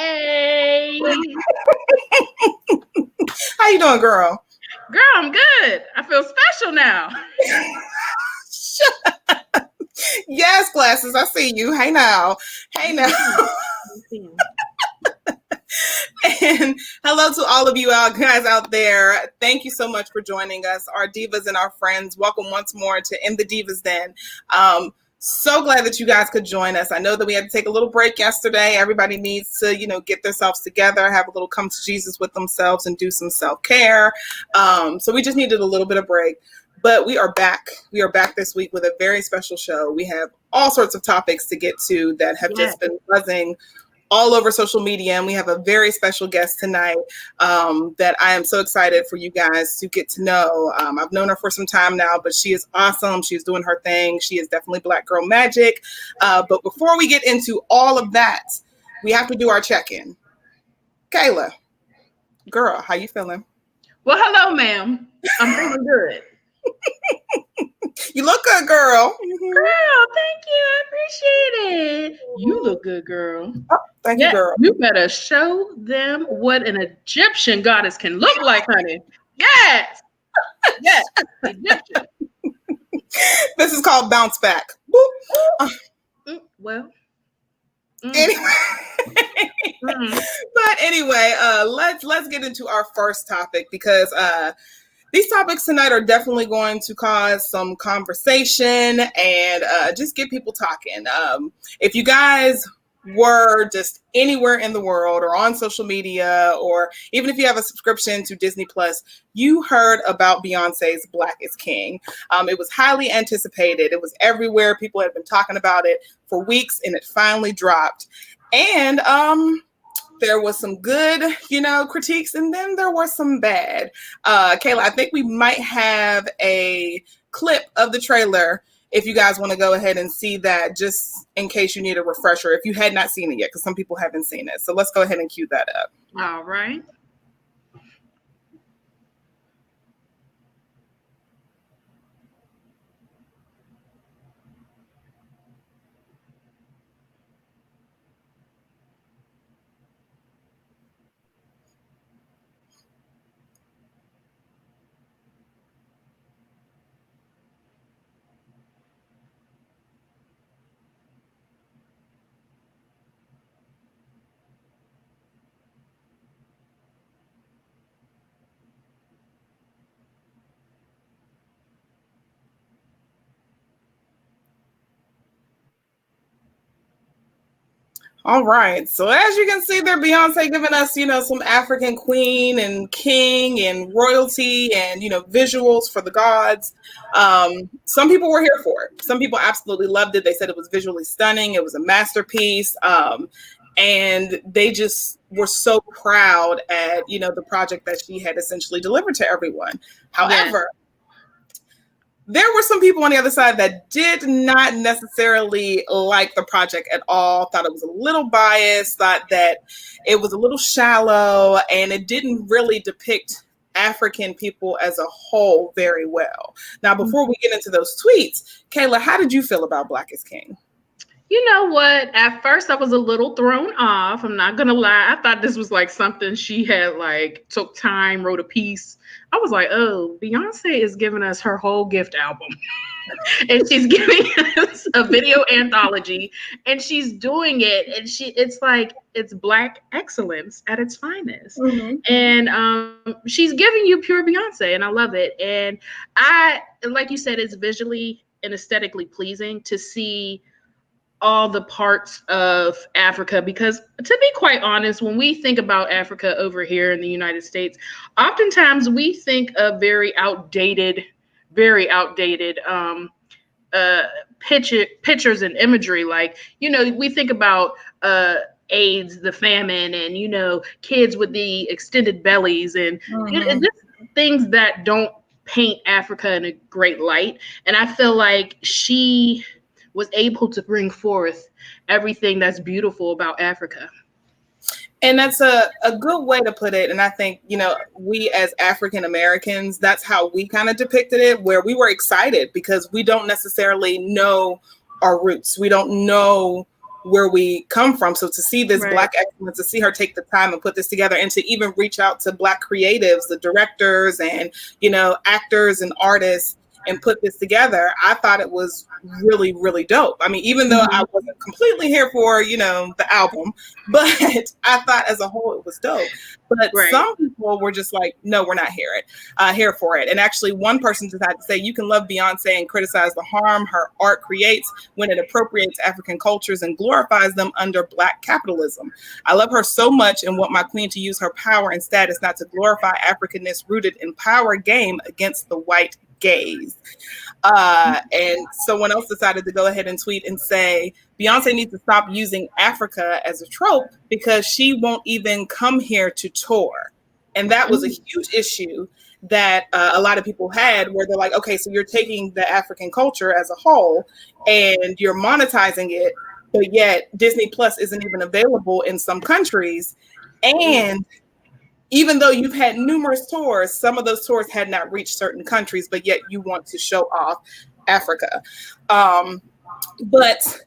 Hey. How you doing, girl? Girl, I'm good. I feel special now. Yes, glasses. I see you. Hey now. And hello to all of you guys out there. Thank you so much for joining us, our divas and our friends. Welcome once more to In the Divas Den. So glad that you guys could join us. I know that we had to take a little break yesterday. Everybody needs to, get themselves together, have a little come to Jesus with themselves and do some self-care. So we just needed a little bit of break. But we are back. We are back this week with a very special show. We have all sorts of topics to get to that have just been buzzing all over social media, and we have a very special guest tonight that I am so excited for you guys to get to know. I've known her for some time now, but she is awesome. She's doing her thing. She is definitely Black girl magic. But before we get into all of that, we have to do our check-in. Kayla, girl, how you feeling? Well, hello, ma'am. I'm feeling good. You look good, girl. Girl, thank you. I appreciate it. You look good, girl. Oh, thank you, girl. You better show them what an Egyptian goddess can look like, honey. Yes. Yes, Egyptian. This is called Bounce Back. Well. Anyway. But anyway, let's get into our first topic because these topics tonight are definitely going to cause some conversation and just get people talking. If you guys were just anywhere in the world or on social media, or even if you have a subscription to Disney Plus, you heard about Beyonce's Black is King. It was highly anticipated. It was everywhere. People had been talking about it for weeks, and it finally dropped. And there was some good, critiques, and then there was some bad. Kayla, I think we might have a clip of the trailer if you guys want to go ahead and see that, just in case you need a refresher, if you had not seen it yet, because some people haven't seen it. So let's go ahead and cue that up. All right. All right. So as you can see there, Beyonce giving us, some African queen and king and royalty and, visuals for the gods. Some people were here for it. Some people absolutely loved it. They said it was visually stunning. It was a masterpiece. And they just were so proud at, the project that she had essentially delivered to everyone. However, there were some people on the other side that did not necessarily like the project at all, thought it was a little biased, thought that it was a little shallow, and it didn't really depict African people as a whole very well. Now, before we get into those tweets, Kayla, how did you feel about Black is King? You know what? At first, I was a little thrown off. I'm not going to lie. I thought this was like something she had took time, wrote a piece. I was like, oh, Beyonce is giving us her whole gift album. And she's giving us a video anthology. And she's doing it. And it's Black excellence at its finest. Mm-hmm. And she's giving you pure Beyonce. And I love it. And like you said, it's visually and aesthetically pleasing to see all the parts of Africa, because to be quite honest, when we think about Africa over here in the United States, oftentimes we think of very outdated pictures and imagery. We think about AIDS, the famine, and, kids with the extended bellies and just things that don't paint Africa in a great light. And I feel like she was able to bring forth everything that's beautiful about Africa. And that's a good way to put it. And I think, we as African Americans, that's how we kind of depicted it, where we were excited because we don't necessarily know our roots. We don't know where we come from. So to see this Right. Black excellence, to see her take the time and put this together, and to even reach out to Black creatives, the directors and, you know, actors and artists, and put this together, I thought it was really, really dope. I mean, even though I wasn't completely here for, you know, the album, but I thought as a whole it was dope. But Right. some people were just like, no, we're not here for it. And actually one person decided to say, you can love Beyonce and criticize the harm her art creates when it appropriates African cultures and glorifies them under Black capitalism. I love her so much and want my queen to use her power and status not to glorify Africanness rooted in power game against the white gaze. And someone else decided to go ahead and tweet and say, Beyonce needs to stop using Africa as a trope because she won't even come here to tour. And that was a huge issue that a lot of people had, where they're like, okay, so you're taking the African culture as a whole and you're monetizing it, but yet Disney Plus isn't even available in some countries. And even though you've had numerous tours, some of those tours had not reached certain countries, but yet you want to show off Africa. But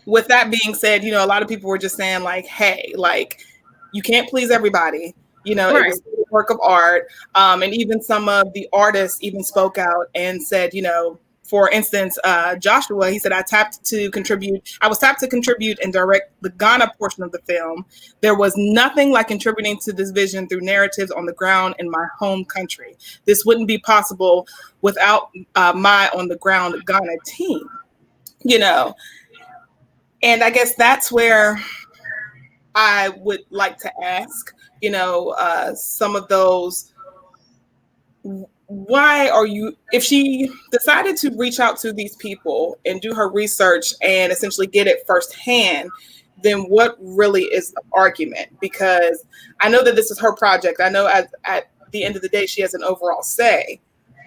with that being said, you know, a lot of people were just saying like, hey, like, you can't please everybody. You know, Right. It was a work of art. And even some of the artists even spoke out and said, you know, for instance, Joshua, he said, I was tapped to contribute and direct the Ghana portion of the film. There was nothing like contributing to this vision through narratives on the ground in my home country. This wouldn't be possible without my on the ground Ghana team, you know. And I guess that's where I would like to ask, you know, some of those, why are you, if she decided to reach out to these people and do her research and essentially get it firsthand, then what really is the argument? Because I know that this is her project. I know at the end of the day, she has an overall say,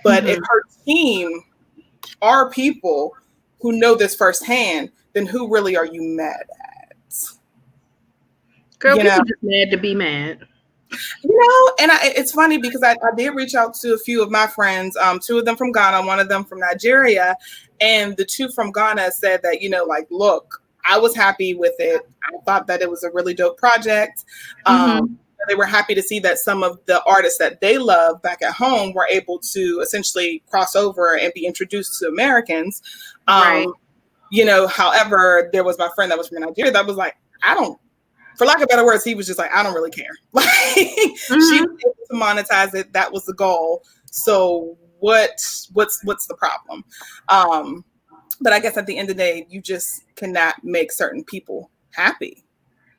but if her team are people who know this firsthand, then who really are you mad at? Girl, You people know? just mad to be mad. You know, and it's funny because I did reach out to a few of my friends, 2 of them from Ghana, 1 of them from Nigeria, and the 2 from Ghana said that, you know, like, look, I was happy with it. I thought that it was a really dope project. They were happy to see that some of the artists that they love back at home were able to essentially cross over and be introduced to Americans. Right. You know, however, there was my friend that was from Nigeria that was like, for lack of better words, he was just like, I don't really care. Like, she was able to monetize it. That was the goal. So what's the problem? But I guess at the end of the day, you just cannot make certain people happy.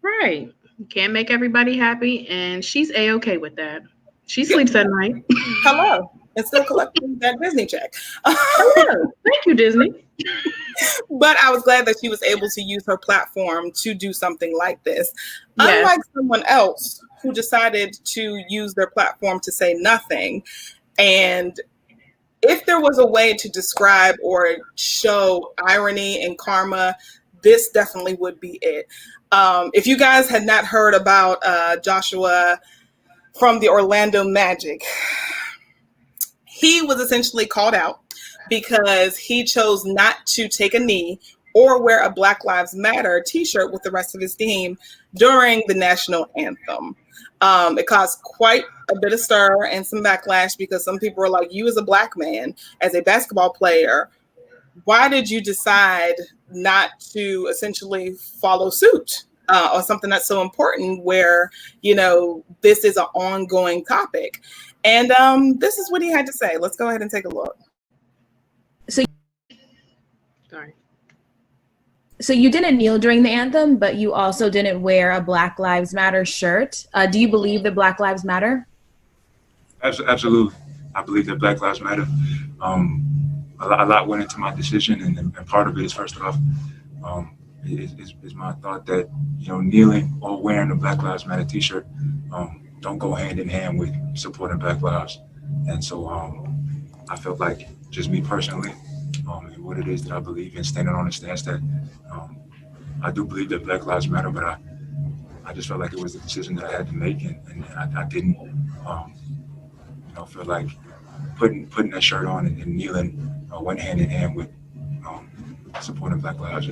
Right. You can't make everybody happy, and she's A-okay with that. She sleeps at night. Hello. And still collecting that Disney check. Hello. Thank you, Disney. But I was glad that she was able to use her platform to do something like this. Yes. Unlike someone else who decided to use their platform to say nothing. And if there was a way to describe or show irony and karma, this definitely would be it. If you guys had not heard about Joshua from the Orlando Magic, he was essentially called out because he chose not to take a knee or wear a Black Lives Matter t-shirt with the rest of his team during the national anthem. It caused quite a bit of stir and some backlash because some people were like, you as a Black man, as a basketball player, why did you decide not to essentially follow suit on something that's so important where, you know, this is an ongoing topic? And this is what he had to say. Let's go ahead and take a look. So you didn't kneel during the anthem, but you also didn't wear a Black Lives Matter shirt. Do you believe that Black Lives Matter? Absolutely. I believe that Black Lives Matter. A lot went into my decision, and part of it is, first off, is my thought that, you know, kneeling or wearing a Black Lives Matter t-shirt don't go hand in hand with supporting Black lives. And so I felt like, just me personally, and what it is that I believe in, standing on the stance that I do believe that Black Lives Matter, but I just felt like it was a decision that I had to make, and I didn't, you know, feel like putting that shirt on and kneeling went hand in hand with supporting Black lives.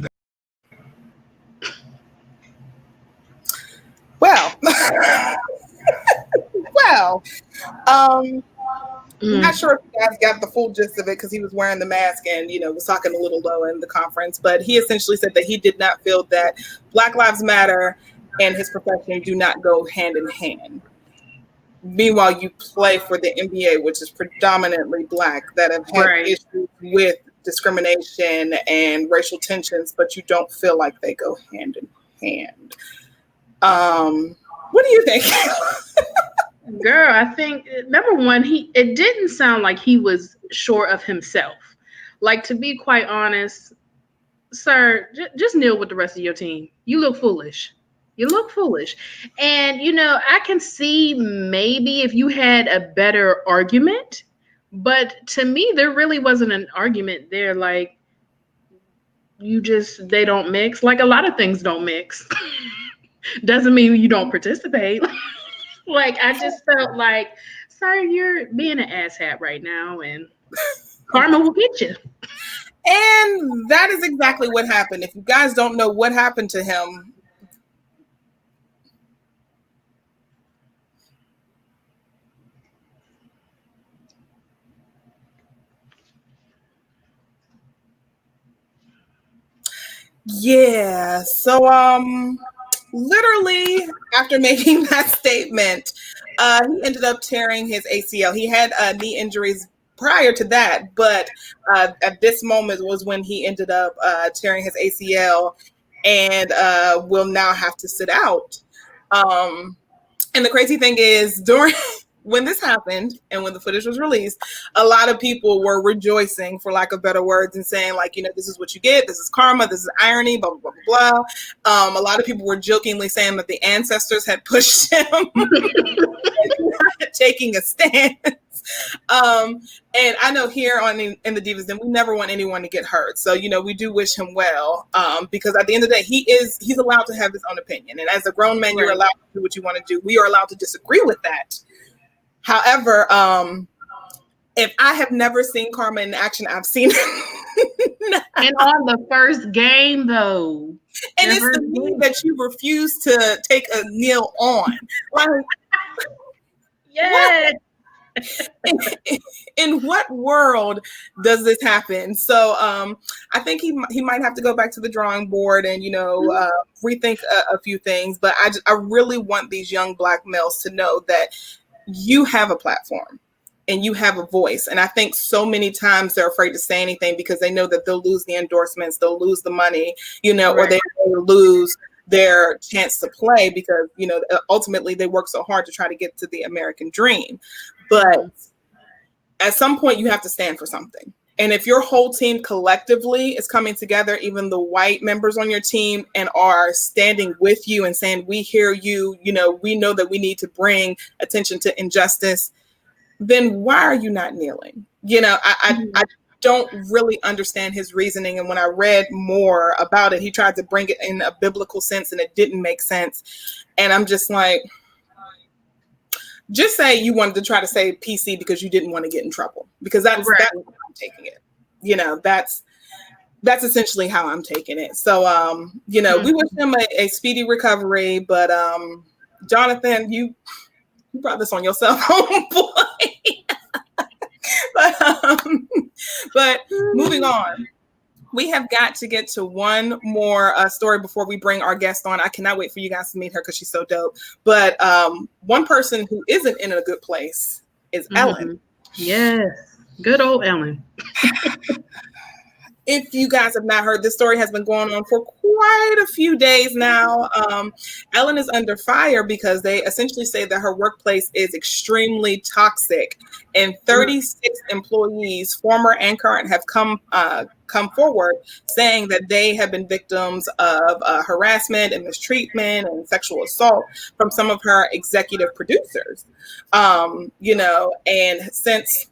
well. I'm not sure if you guys got the full gist of it because he was wearing the mask and, was talking a little low in the conference. But he essentially said that he did not feel that Black Lives Matter and his profession do not go hand in hand. Meanwhile, you play for the NBA, which is predominantly Black, that have had issues with discrimination and racial tensions, but you don't feel like they go hand in hand. What do you think? Girl, I think number one, it didn't sound like he was sure of himself. Like, to be quite honest, sir, just kneel with the rest of your team. You look foolish. And, I can see maybe if you had a better argument, but to me, there really wasn't an argument there. Like, they don't mix. Like, a lot of things don't mix. Doesn't mean you don't participate. Like, I just felt like, sir, you're being an asshat right now, and karma will get you. And that is exactly what happened. If you guys don't know what happened to him, yeah. So, literally after making that statement, he ended up tearing his ACL. He had knee injuries prior to that, but at this moment was when he ended up tearing his ACL and will now have to sit out. And the crazy thing is, when this happened and when the footage was released, a lot of people were rejoicing, for lack of better words, and saying, like, this is what you get. This is karma. This is irony, blah, blah, blah, blah. A lot of people were jokingly saying that the ancestors had pushed him taking a stance. And I know here in the Divas Den, we never want anyone to get hurt. So, we do wish him well, because at the end of the day, he's allowed to have his own opinion. And as a grown man, you're allowed to do what you want to do. We are allowed to disagree with that. However, if I have never seen karma in action, I've seen it. And on the first game, though. And it's the thing that you refuse to take a kneel on. Like, yes. In what world does this happen? So I think he might have to go back to the drawing board and rethink a few things. But I really want these young Black males to know that you have a platform and you have a voice. And I think so many times they're afraid to say anything because they know that they'll lose the endorsements, they'll lose the money, or they will lose their chance to play because, ultimately they work so hard to try to get to the American dream. But at some point you have to stand for something. And if your whole team collectively is coming together, even the white members on your team, and are standing with you and saying, we hear you, we know that we need to bring attention to injustice, then why are you not kneeling? I don't really understand his reasoning. And when I read more about it, he tried to bring it in a biblical sense and it didn't make sense. And I'm just like, just say you wanted to try to say PC because you didn't want to get in trouble, because that's how I'm taking it. That's essentially how I'm taking it. So, we wish him a speedy recovery, but Jonathan, you brought this on yourself, homeboy. But moving on. We have got to get to one more story before we bring our guest on. I cannot wait for you guys to meet her because she's so dope. But one person who isn't in a good place is Ellen. Yes, good old Ellen. If you guys have not heard, this story has been going on for quite a few days now. Ellen is under fire because they essentially say that her workplace is extremely toxic, and 36 employees, former and current, have come forward saying that they have been victims of harassment and mistreatment and sexual assault from some of her executive producers. And since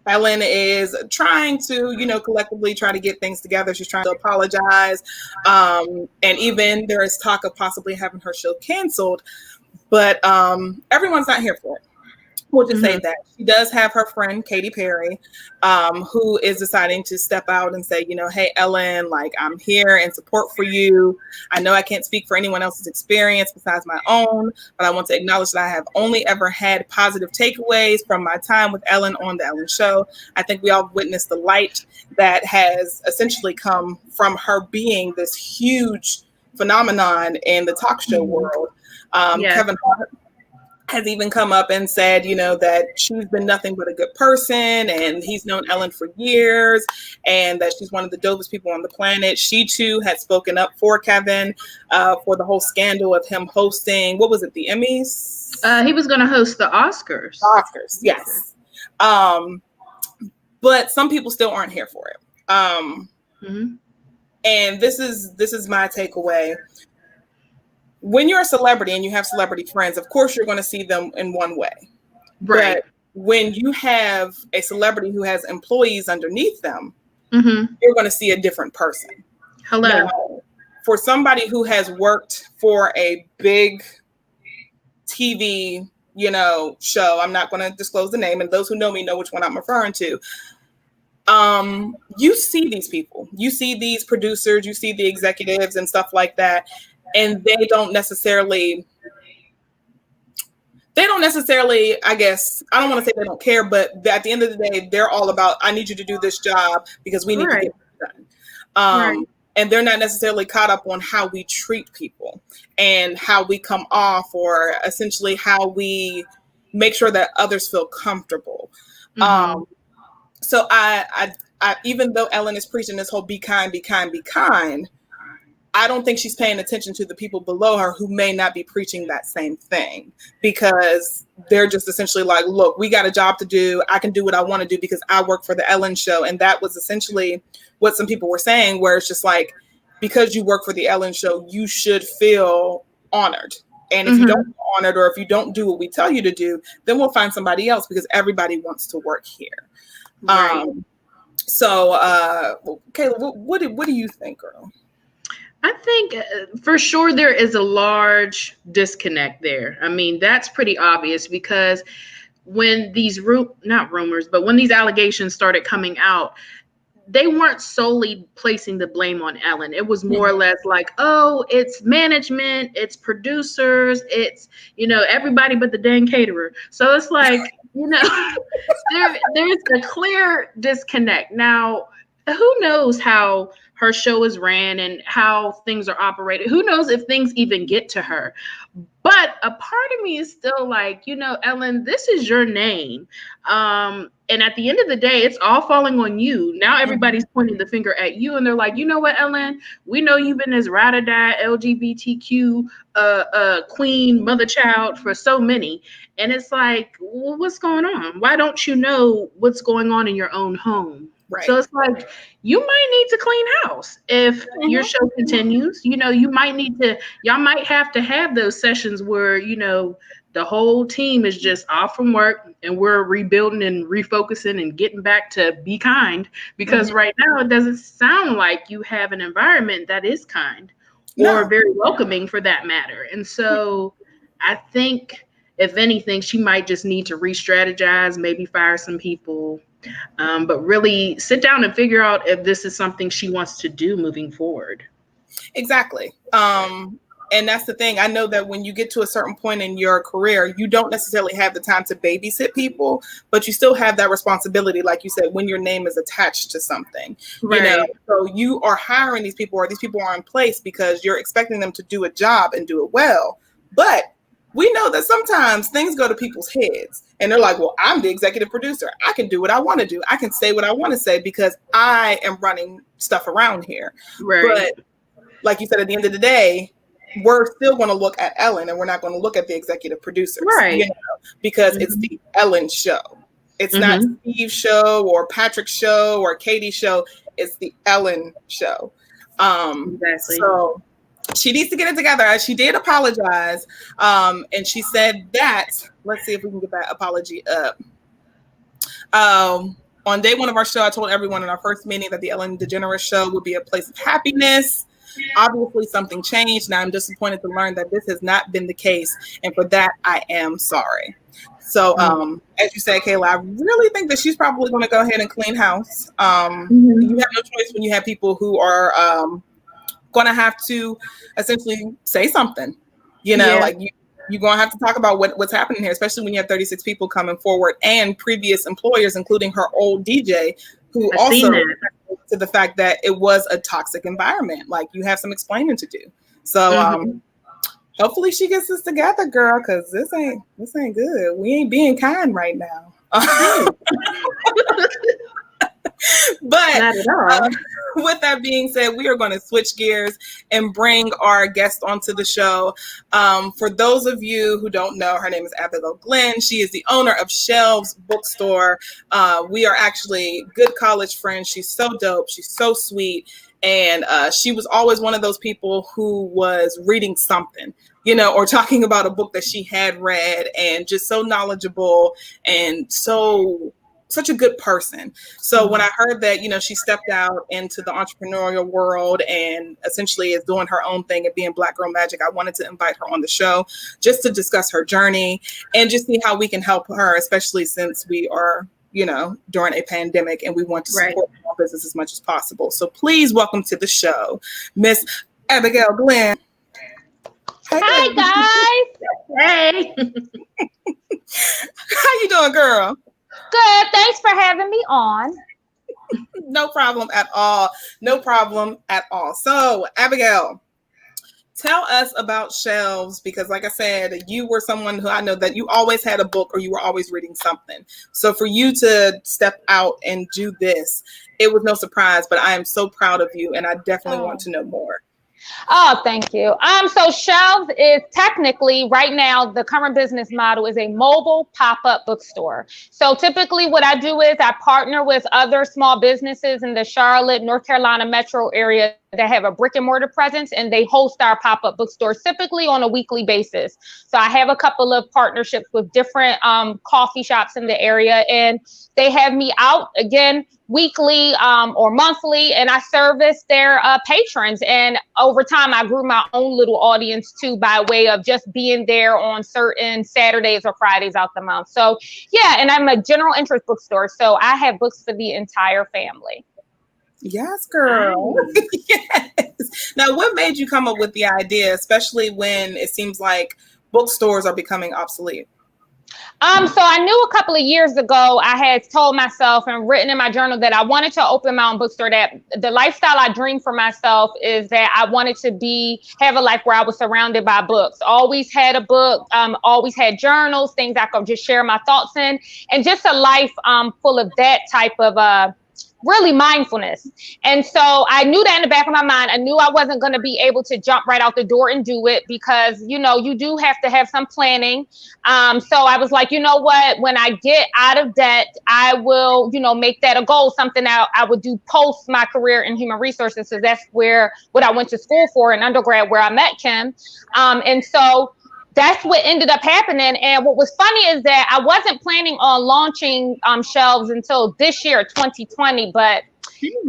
Ellen is trying to, collectively try to get things together. She's trying to apologize. And even there is talk of possibly having her show canceled, but everyone's not here for it. We'll just say that she does have her friend Katy Perry, who is deciding to step out and say, hey, Ellen, like, I'm here in support for you. I know I can't speak for anyone else's experience besides my own, but I want to acknowledge that I have only ever had positive takeaways from my time with Ellen on the Ellen Show. I think we all witnessed the light that has essentially come from her being this huge phenomenon in the talk show world. Kevin Hart has even come up and said, that she's been nothing but a good person, and he's known Ellen for years, and that she's one of the dopest people on the planet. She too had spoken up for Kevin for the whole scandal of him hosting, what was it, the Emmys? He was going to host the Oscars. Oscars, yes. But some people still aren't here for it. And this is my takeaway. When you're a celebrity and you have celebrity friends, of course, you're going to see them in one way. Right. But when you have a celebrity who has employees underneath them, you're going to see a different person. Hello. Now, for somebody who has worked for a big TV, show, I'm not going to disclose the name, and those who know me know which one I'm referring to. You see these people, you see these producers, you see the executives and stuff like that. And they don't necessarily, I guess, I don't want to say they don't care, but at the end of the day, they're all about, I need you to do this job because we need to get it done. And they're not necessarily caught up on how we treat people and how we come off, or essentially how we make sure that others feel comfortable. So I even though Ellen is preaching this whole be kind, be kind, be kind, I don't think she's paying attention to the people below her who may not be preaching that same thing, because they're just essentially like, look, we got a job to do. I can do what I want to do because I work for the Ellen Show. And that was essentially what some people were saying, where it's just like, because you work for the Ellen Show, you should feel honored. And if you don't feel honored, or if you don't do what we tell you to do, then we'll find somebody else, because everybody wants to work here. So, Kayla, what do you think, girl? I think for sure there is a large disconnect there. I mean, that's pretty obvious, because when these not rumors, but when these allegations started coming out, they weren't solely placing the blame on Ellen. It was more or less like, oh, it's management, it's producers, it's, everybody but the dang caterer. So it's like, there's a clear disconnect. Now, who knows how her show is ran and how things are operated? Who knows if things even get to her? But a part of me is still like, Ellen, this is your name. And at the end of the day, it's all falling on you. Now everybody's pointing the finger at you, and they're like, you know what, Ellen? We know you've been this ride or die LGBTQ queen, mother child for so many. And it's like, well, what's going on? Why don't you know what's going on in your own home? Right. So it's like, you might need to clean house if your show continues. You might need to, y'all might have to have those sessions where, the whole team is just off from work and we're rebuilding and refocusing and getting back to be kind, because right now it doesn't sound like you have an environment that is kind or very welcoming, for that matter. And so I think, if anything, she might just need to re-strategize, maybe fire some people, but really sit down and figure out if this is something she wants to do moving forward. Exactly. And that's the thing. I know that when you get to a certain point in your career, you don't necessarily have the time to babysit people, but you still have that responsibility, like you said, when your name is attached to something. Right. So you are hiring these people, or these people are in place because you're expecting them to do a job and do it well. But we know that sometimes things go to people's heads and they're like, well, I'm the executive producer. I can do what I want to do. I can say what I want to say because I am running stuff around here. Right. But like you said, at the end of the day, we're still going to look at Ellen, and we're not going to look at the executive producers, right? Because it's the Ellen show. It's not Steve's show or Patrick's show or Katie's show. It's the Ellen show. Exactly. So she needs to get it together. She did apologize, and she said that. Let's see if we can get that apology up. On day one of our show, I told everyone in our first meeting that the Ellen DeGeneres show would be a place of happiness. Obviously, something changed, and I'm disappointed to learn that this has not been the case. And for that, I am sorry. So, as you said, Kayla, I really think that she's probably going to go ahead and clean house. You have no choice when you have people who are going to have to essentially say something. You know, like you're going to have to talk about what's happening here, especially when you have 36 people coming forward and previous employers, including her old DJ, who also to the fact that it was a toxic environment. Like, you have some explaining to do. So hopefully she gets this together, girl, because this ain't good. We ain't being kind right now. But not at all. With that being said, we are going to switch gears and bring our guest onto the show. For those of you who don't know, her name is Abbigail Glen. She is the owner of Shelves Bookstore. We are actually good college friends. She's so dope. She's so sweet. And she was always one of those people who was reading something, you know, or talking about a book that she had read, and just so knowledgeable and such a good person. So when I heard that, you know, she stepped out into the entrepreneurial world and essentially is doing her own thing and being Black Girl Magic, I wanted to invite her on the show just to discuss her journey and just see how we can help her, especially since we are, you know, during a pandemic and we want to support our business as much as possible. So please welcome to the show, Miss Abbigail Glen. Hi, guys. Hey. How you doing, girl? Good. Thanks for having me on. No problem at all. No problem at all. So, Abbigail, tell us about Shelves, because like I said, you were someone who I know that you always had a book or you were always reading something. So for you to step out and do this, it was no surprise, but I am so proud of you and I definitely want to know more. Oh, thank you. So Shelves is technically right now, the current business model is a mobile pop-up bookstore. So typically what I do is I partner with other small businesses in the Charlotte, North Carolina metro area that have a brick and mortar presence, and they host our pop-up bookstores typically on a weekly basis. So I have a couple of partnerships with different coffee shops in the area, and they have me out again weekly or monthly, and I service their patrons. And over time, I grew my own little audience too by way of just being there on certain Saturdays or Fridays out the month. So yeah, and I'm a general interest bookstore, so I have books for the entire family. Yes, girl. Yes. Now, what made you come up with the idea, especially when it seems like bookstores are becoming obsolete? So I knew a couple of years ago, I had told myself and written in my journal that I wanted to open my own bookstore, that the lifestyle I dreamed for myself is that I wanted to have a life where I was surrounded by books, always had a book, always had journals, things I could just share my thoughts in, and just a life full of that type of really mindfulness. And so I knew that in the back of my mind. I knew I wasn't going to be able to jump right out the door and do it because, you know, you do have to have some planning. So I was like, you know what, when I get out of debt, I will, you know, make that a goal, something that I would do post my career in human resources. So that's what I went to school for in undergrad, where I met Kim. And so that's what ended up happening. And what was funny is that I wasn't planning on launching Shelves until this year, 2020. But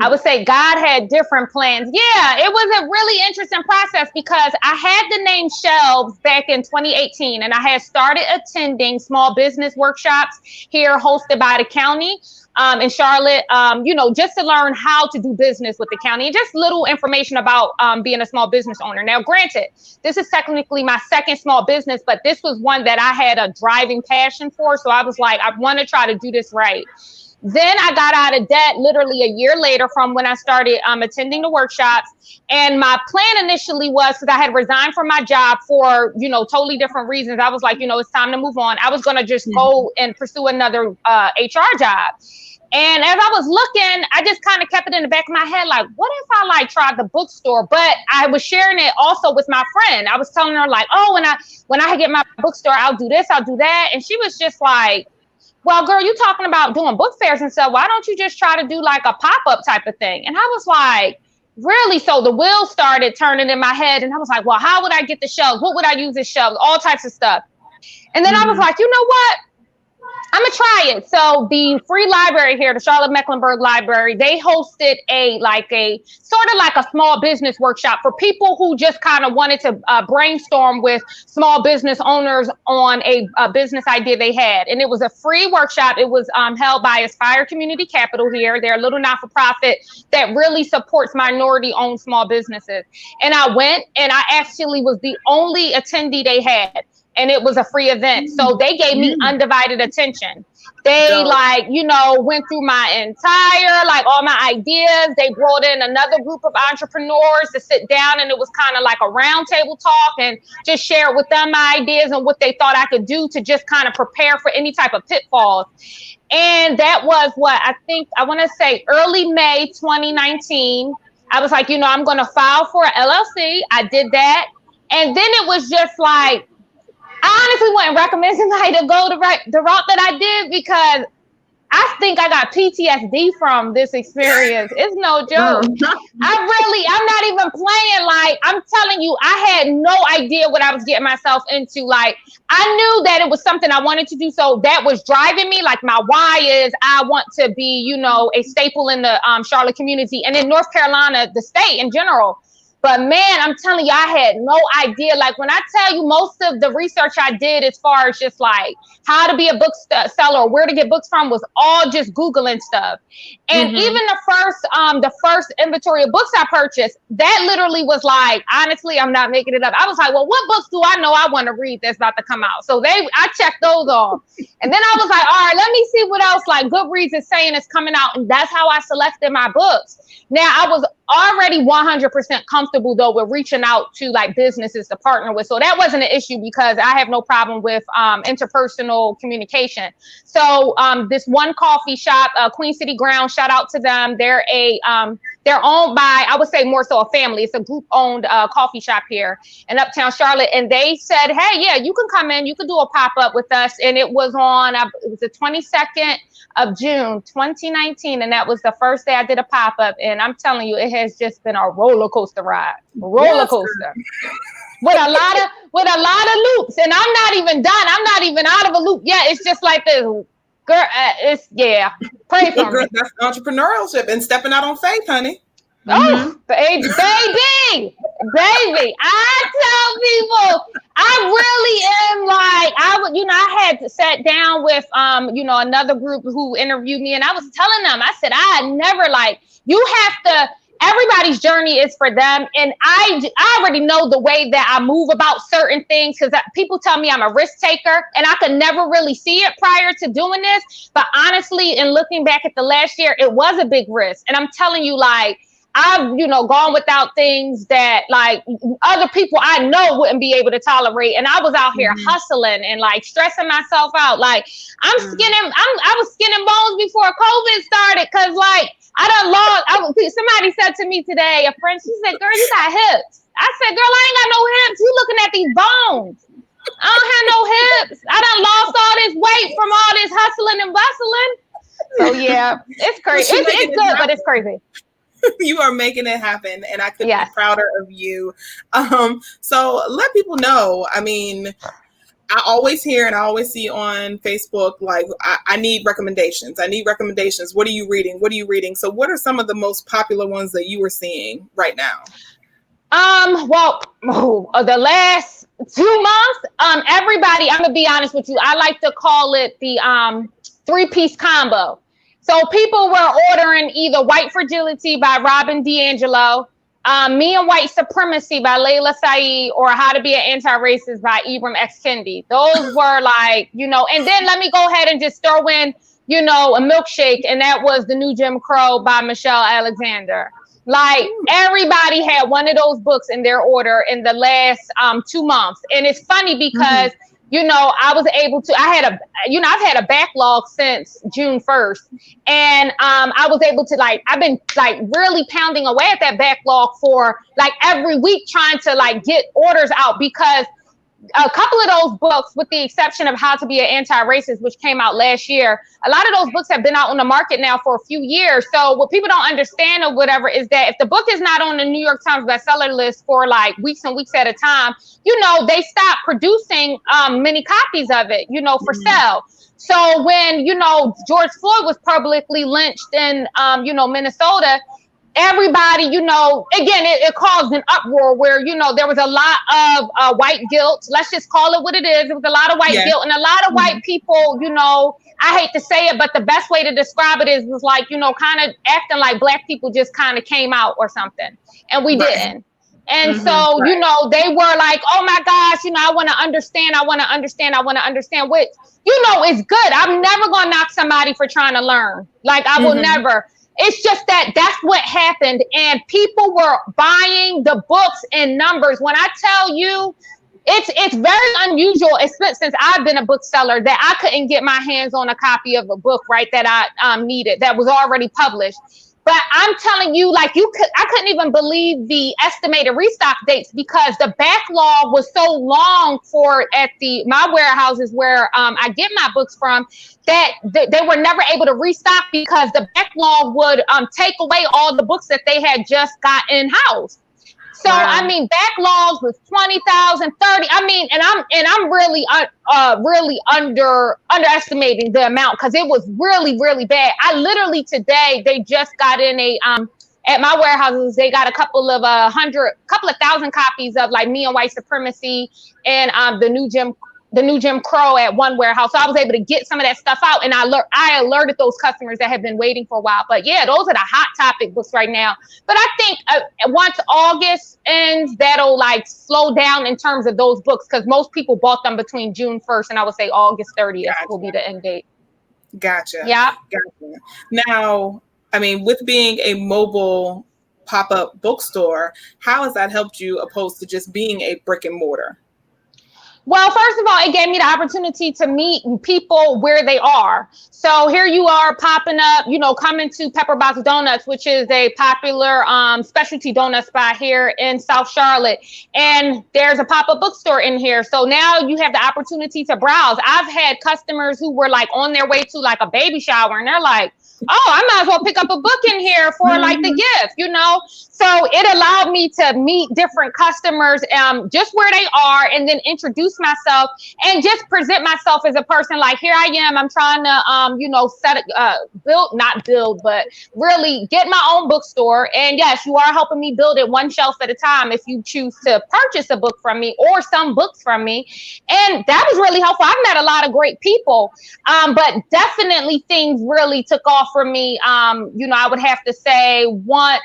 I would say God had different plans. Yeah, it was a really interesting process because I had the name Shelves back in 2018, and I had started attending small business workshops here hosted by the county in Charlotte, you know, just to learn how to do business with the county and just little information about being a small business owner. Now, granted, this is technically my second small business, but this was one that I had a driving passion for. So I was like, I want to try to do this right. Then I got out of debt literally a year later from when I started attending the workshops. And my plan initially was, because I had resigned from my job for, you know, totally different reasons. I was like, you know, it's time to move on. I was going to just go and pursue another HR job. And as I was looking, I just kind of kept it in the back of my head, like, what if I like tried the bookstore? But I was sharing it also with my friend. I was telling her like, oh, when I get my bookstore, I'll do this, I'll do that. And she was just like, well, girl, you talking about doing book fairs and stuff. Why don't you just try to do like a pop-up type of thing? And I was like, really? So the wheels started turning in my head. And I was like, well, how would I get the shelves? What would I use as shelves? All types of stuff. And then I was like, you know what? I'm gonna try it. So the free library here, the Charlotte Mecklenburg Library, they hosted a sort of like a small business workshop for people who just kind of wanted to brainstorm with small business owners on a business idea they had. And it was a free workshop. It was held by Aspire Community Capital here. They're a little not-for-profit that really supports minority-owned small businesses. And I went, and I actually was the only attendee they had. And it was a free event. So they gave me undivided attention. They went through my entire, all my ideas. They brought in another group of entrepreneurs to sit down, and it was kind of like a round table talk and just share with them my ideas and what they thought I could do to just kind of prepare for any type of pitfalls. And that was I want to say early May 2019. I was like, I'm going to file for an LLC. I did that. And then it was just like, I honestly wouldn't recommend somebody to go the route that I did, because I think I got PTSD from this experience. It's no joke. I'm not even playing. Like, I'm telling you, I had no idea what I was getting myself into. Like, I knew that it was something I wanted to do. So that was driving me. Like, my why is I want to be, a staple in the Charlotte community and in North Carolina, the state in general. But man, I'm telling you, I had no idea. Like, when I tell you, most of the research I did as far as just like how to be a bookseller or where to get books from was all just Googling stuff. And even the first inventory of books I purchased, that literally was like, honestly, I'm not making it up. I was like, well, what books do I know I want to read that's about to come out? So I checked those off. And then I was like, all right, let me see what else like Goodreads is saying is coming out. And that's how I selected my books. Now, I was already 100% comfortable, though, with reaching out to like businesses to partner with. So that wasn't an issue because I have no problem with interpersonal communication. So this one coffee shop, Queen City Ground, shout out to them. They're owned by, I would say more so a family. It's a group-owned coffee shop here in Uptown Charlotte. And they said, hey, yeah, you can come in. You can do a pop-up with us. And it was the 22nd of June, 2019. And that was the first day I did a pop-up. And I'm telling you, it has just been a roller coaster ride. Roller coaster. With a lot of loops. And I'm not even done. I'm not even out of a loop yet. It's just like this. Girl, pray for me. That's entrepreneurship and stepping out on faith, honey. Oh, baby. I tell people, I really am like, I had sat down with, another group who interviewed me, and I was telling them, I said, I never everybody's journey is for them. And I already know the way that I move about certain things, because people tell me I'm a risk taker, and I could never really see it prior to doing this. But honestly, in looking back at the last year, it was a big risk. And I'm telling you, like, I've, gone without things that like other people I know wouldn't be able to tolerate. And I was out here hustling and like stressing myself out. Like I was skinning bones before COVID started. Cause like somebody said to me today, a friend, she said, girl, you got hips. I said, girl, I ain't got no hips. You looking at these bones. I don't have no hips. I done lost all this weight from all this hustling and bustling. So yeah, it's crazy. It's good, but it's crazy. You are making it happen, and I couldn't be prouder of you. So let people know. I mean, I always hear and I always see on Facebook, like, I need recommendations. What are you reading? So what are some of the most popular ones that you are seeing right now? The last 2 months, everybody, I'm gonna be honest with you, I like to call it the 3-piece combo. So people were ordering either White Fragility by Robin DiAngelo, Me and White Supremacy by Layla Saeed, or How to Be an Anti-Racist by Ibram X. Kendi. Those were like, and then let me go ahead and just throw in, a milkshake, and that was The New Jim Crow by Michelle Alexander. Like everybody had one of those books in their order in the last 2 months. And it's funny because I was able to, I've had a backlog since June 1st. And I was able to I've been really pounding away at that backlog for every week trying to get orders out, because a couple of those books, with the exception of How to Be an Anti-Racist, which came out last year, a lot of those books have been out on the market now for a few years. So what people don't understand or whatever is that if the book is not on the New York Times bestseller list for weeks and weeks at a time, they stop producing many copies of it, for sale. So when, you know, George Floyd was publicly lynched in, you know, Minnesota, everybody, you know, again, it caused an uproar where, you know, there was a lot of white guilt. Let's just call it what it is. It was a lot of white guilt, and a lot of white people, you know, I hate to say it, but the best way to describe it is was like, you know, kind of acting like Black people just kind of came out or something, and we didn't. And so, you know, they were like, oh my gosh, you know, I want to understand, which, you know, is good. I'm never going to knock somebody for trying to learn. Like, I will never. It's just that that's what happened. And people were buying the books in numbers. When I tell you, it's very unusual, since I've been a bookseller, that I couldn't get my hands on a copy of a book, right, that I needed, that was already published. But I'm telling you, like, I couldn't even believe the estimated restock dates, because the backlog was so long at my warehouses where I get my books from, that they were never able to restock, because the backlog would take away all the books that they had just got in-house. So, I mean, backlogs was 20,000, 30. I mean, and I'm really underestimating the amount, because it was really, really bad. I literally today, they just got in at my warehouses, they got a couple of thousand copies of like Me and White Supremacy and the new Jim Crow at one warehouse. So I was able to get some of that stuff out, and I alerted those customers that have been waiting for a while. But yeah, those are the hot topic books right now. But I think once August ends, that'll like slow down in terms of those books, because most people bought them between June 1st and I would say August 30th will be the end date. Gotcha. Yeah. Gotcha. Now, I mean, with being a mobile pop-up bookstore, how has that helped you opposed to just being a brick and mortar? Well, first of all, it gave me the opportunity to meet people where they are. So here you are popping up, you know, coming to Pepperbox Donuts, which is a popular specialty donut spot here in South Charlotte. And there's a pop-up bookstore in here. So now you have the opportunity to browse. I've had customers who were like on their way to like a baby shower, and they're like, oh, I might as well pick up a book in here for like the gift, you know? So it allowed me to meet different customers just where they are, and then introduce myself and just present myself as a person. Like, here I am, I'm trying to, you know, but really get my own bookstore. And yes, you are helping me build it one shelf at a time if you choose to purchase a book from me or some books from me. And that was really helpful. I've met a lot of great people, but definitely things really took off for me. You know, I would have to say once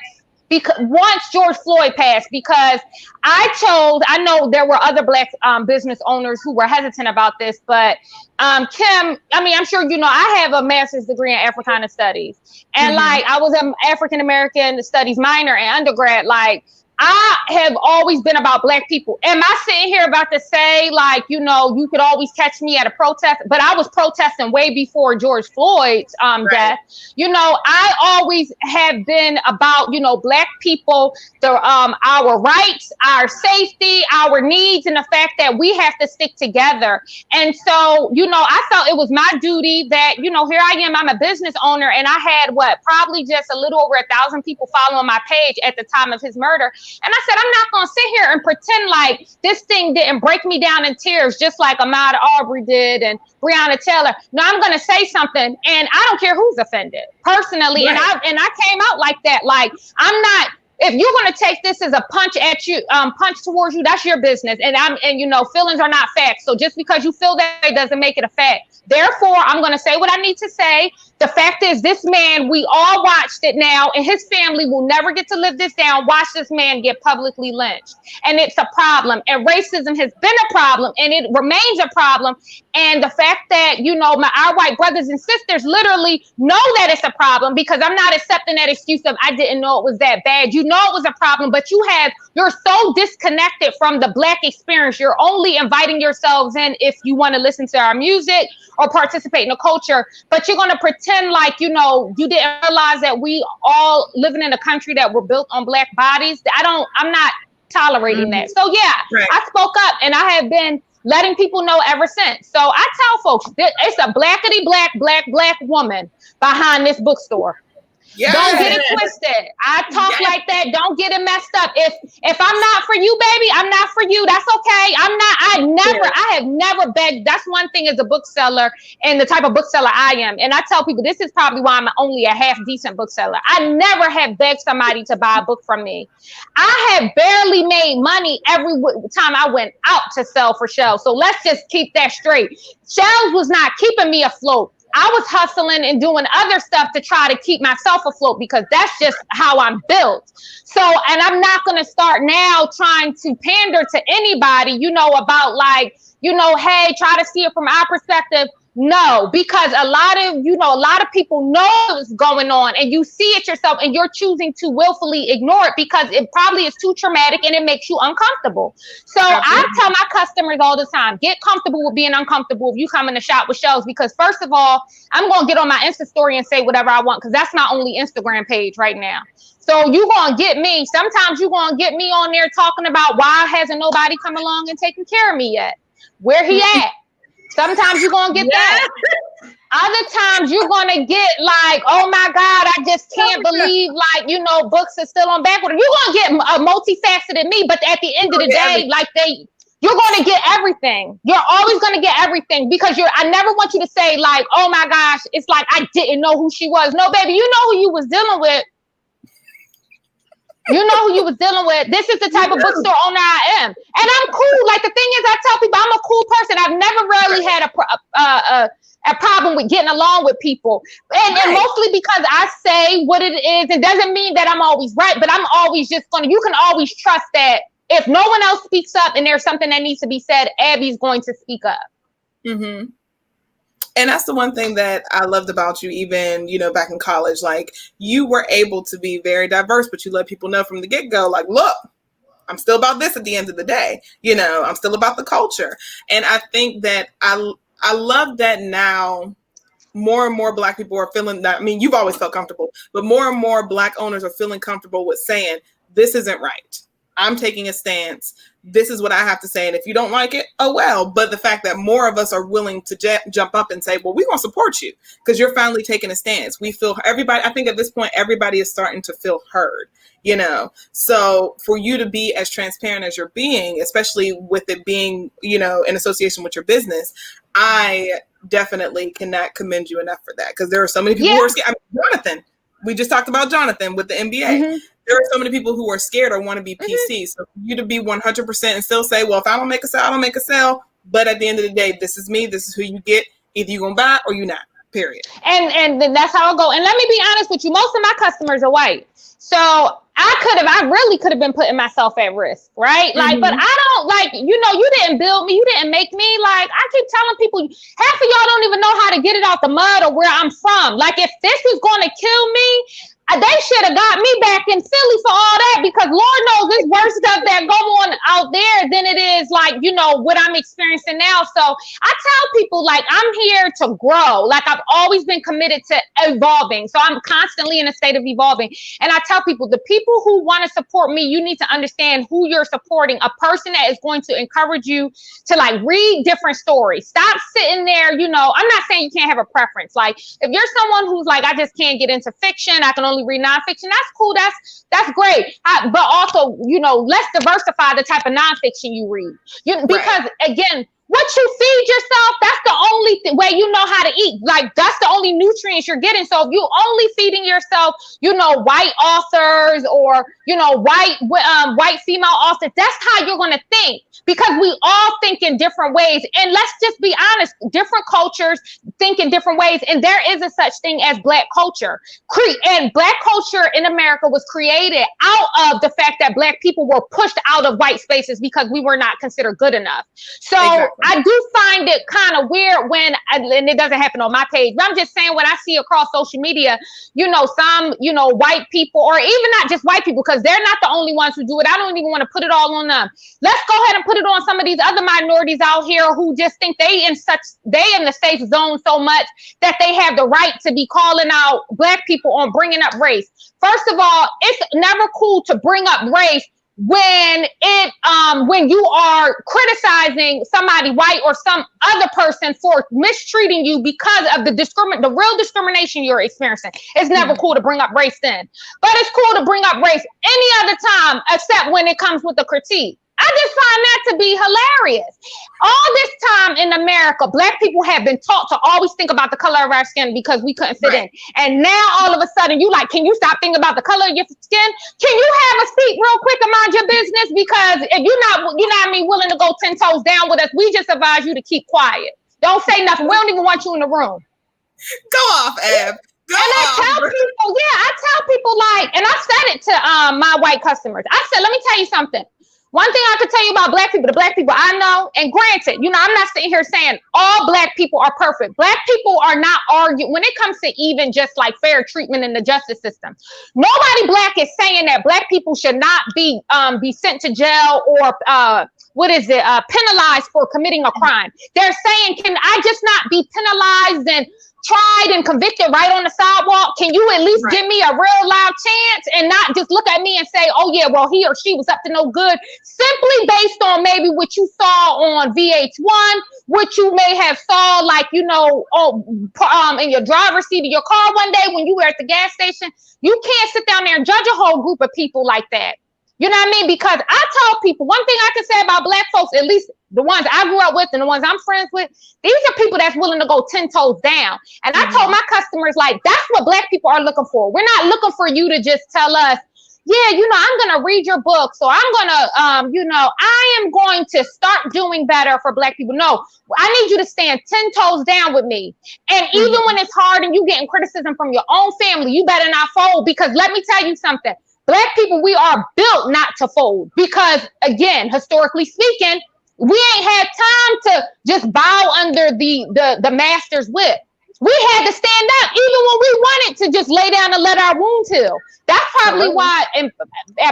George Floyd passed, because I know there were other Black business owners who were hesitant about this, but Kim, I mean, I'm sure you know, I have a master's degree in Africana Studies, and like I was an African American Studies minor in undergrad. Like, I have always been about Black people. Am I sitting here about to say, like, you know, you could always catch me at a protest, but I was protesting way before George Floyd's death. You know, I always have been about, you know, Black people, our rights, our safety, our needs, and the fact that we have to stick together. And so, you know, I felt it was my duty that, you know, here I am, I'm a business owner, and I had probably just a little over 1,000 people following my page at the time of his murder. And I said, I'm not going to sit here and pretend like this thing didn't break me down in tears, just like Ahmaud Arbery did and Breonna Taylor. No, I'm going to say something, and I don't care who's offended personally. Right. And I came out like that. Like, I'm not, if you're going to take this as a punch at you, punch towards you, that's your business. And you know, feelings are not facts. So just because you feel that way doesn't make it a fact. Therefore, I'm going to say what I need to say. The fact is, this man, we all watched it now, and his family will never get to live this down. Watch this man get publicly lynched. And it's a problem. And racism has been a problem, and it remains a problem. And the fact that, you know, our white brothers and sisters literally know that it's a problem, because I'm not accepting that excuse of I didn't know it was that bad. You know it was a problem, but you're so disconnected from the Black experience. You're only inviting yourselves in if you want to listen to our music or participate in the culture, but you're going to pretend like, you know, you didn't realize that we all living in a country that were built on Black bodies. I'm not tolerating that. So yeah, I spoke up, and I have been letting people know ever since. So I tell folks, it's a black woman behind this bookstore. Yes. Don't get it twisted. I talk like that. Don't get it messed up. If I'm not for you, baby, I'm not for you. That's okay. I have never begged. That's one thing as a bookseller and the type of bookseller I am. And I tell people, this is probably why I'm only a half decent bookseller. I never have begged somebody to buy a book from me. I had barely made money every time I went out to sell for shelves. So let's just keep that straight. Shelves was not keeping me afloat. I was hustling and doing other stuff to try to keep myself afloat because that's just how I'm built. So, and I'm not going to start now trying to pander to anybody, about hey, try to see it from our perspective. No, because a lot of people know what's going on and you see it yourself and you're choosing to willfully ignore it because it probably is too traumatic and it makes you uncomfortable. So I tell my customers all the time, get comfortable with being uncomfortable if you come in the shop with shelves, because first of all, I'm going to get on my Insta story and say whatever I want because that's my only Instagram page right now. So you're going to get me. Sometimes you're going to get me on there talking about why hasn't nobody come along and taken care of me yet? Where he at? Sometimes you're going to get that. Other times you're going to get like, oh my God, I just can't believe books are still on back order. You're going to get a multifaceted me, but at the end of the day, you're going to get everything. You're always going to get everything because I never want you to say like, oh my gosh, it's like, I didn't know who she was. No, baby, you know who you was dealing with. You know who you was dealing with. This is the type of bookstore owner I am. And I'm cool. Like the thing is, I tell people I'm a cool person. I've never really had a problem with getting along with people. And mostly because I say what it is. It doesn't mean that I'm always right, but I'm always you can always trust that if no one else speaks up and there's something that needs to be said, Abby's going to speak up. Mm-hmm. And that's the one thing that I loved about you, even, back in college, like you were able to be very diverse, but you let people know from the get-go, like, look, I'm still about this at the end of the day. I'm still about the culture. And I think that I love that now more and more Black people are feeling that. I mean, you've always felt comfortable, but more and more Black owners are feeling comfortable with saying, this isn't right. I'm taking a stance. This is what I have to say. And if you don't like it, oh, well. But the fact that more of us are willing to jump up and say, well, we're going to support you because you're finally taking a stance. We feel everybody. I think at this point, everybody is starting to feel heard, So for you to be as transparent as you're being, especially with it being, in association with your business, I definitely cannot commend you enough for that because there are so many people who are scared. I mean, Jonathan, we just talked about Jonathan with the NBA. Mm-hmm. There are so many people who are scared or want to be PC. Mm-hmm. So for you to be 100% and still say, well, if I don't make a sale, I don't make a sale. But at the end of the day, this is me. This is who you get. Either you're going to buy or you're not, period. And that's how I go. And let me be honest with you. Most of my customers are white. So I really could have been putting myself at risk, right? Mm-hmm. Like, but I don't you didn't build me. You didn't make me. Like, I keep telling people, half of y'all don't even know how to get it out the mud or where I'm from. Like, if this was going to kill me, they should have got me back in Philly for all that because Lord knows there's worse stuff that go on out there than it is what I'm experiencing now. So I tell people I'm here to grow. Like I've always been committed to evolving. So I'm constantly in a state of evolving. And I tell people, the people who want to support me, you need to understand who you're supporting. A person that is going to encourage you to read different stories. Stop sitting there. I'm not saying you can't have a preference. Like if you're someone who's I just can't get into fiction, I can only read nonfiction. That's cool. That's great. But also, let's diversify the type of nonfiction you read. Because again, what you feed yourself, that's the only way you know how to eat. Like that's the only nutrients you're getting. So if you only feeding yourself, white authors or white female authors, that's how you're going to think. Because we all think in different ways. And let's just be honest, different cultures think in different ways. And there is a such thing as Black culture. And Black culture in America was created out of the fact that Black people were pushed out of white spaces because we were not considered good enough. So exactly. I do find it kind of weird when, and it doesn't happen on my page, but I'm just saying when I see across social media, some, white people, or even not just white people, because they're not the only ones who do it. I don't even want to put it all on them. Let's go ahead and put it on some of these other minorities out here who just think they in the safe zone so much that they have the right to be calling out Black people on bringing up race. First of all, it's never cool to bring up race when you are criticizing somebody white or some other person for mistreating you because of the real discrimination you're experiencing. It's never cool to bring up race then, but it's cool to bring up race any other time except when it comes with a critique. I just find that to be hilarious. All this time in America, Black people have been taught to always think about the color of our skin because we couldn't fit in. And now all of a sudden you like, can you stop thinking about the color of your skin? Can you have us speak real quick and mind your business? Because if you're not, you know what I mean, willing to go 10 toes down with us, we just advise you to keep quiet. Don't say nothing. We don't even want you in the room. Go off, Ab. I tell people like, and I said it to my white customers. I said, let me tell you something. One thing I could tell you about Black people, the Black people I know, and granted, you know, I'm not sitting here saying all Black people are perfect. Black people are not arguing when it comes to even just like fair treatment in the justice system. Nobody Black is saying that Black people should not be sent to jail or penalized for committing a crime. They're saying, can I just not be penalized and tried and convicted right on the sidewalk? Can you at least give me a real loud chance and not just look at me and say, oh yeah, well, he or she was up to no good, simply based on maybe what you saw on VH1, what you may have saw, like, you know, in your driver's seat of your car one day when you were at the gas station. You can't sit down there and judge a whole group of people like that. You know what I mean? Because I tell people, one thing I can say about Black folks, at least the ones I grew up with and the ones I'm friends with, these are people that's willing to go 10 toes down. And I told my customers, like, that's what Black people are looking for. We're not looking for you to just tell us, yeah, you know, I'm going to read your book. So I'm going to, you know, I am going to start doing better for Black people. No, I need you to stand 10 toes down with me. And even when it's hard and you getting criticism from your own family, you better not fold, because let me tell you something. Black people, we are built not to fold because, again, historically speaking, we ain't had time to just bow under the master's whip. We had to stand up even when we wanted to just lay down and let our wounds heal. That's probably why, and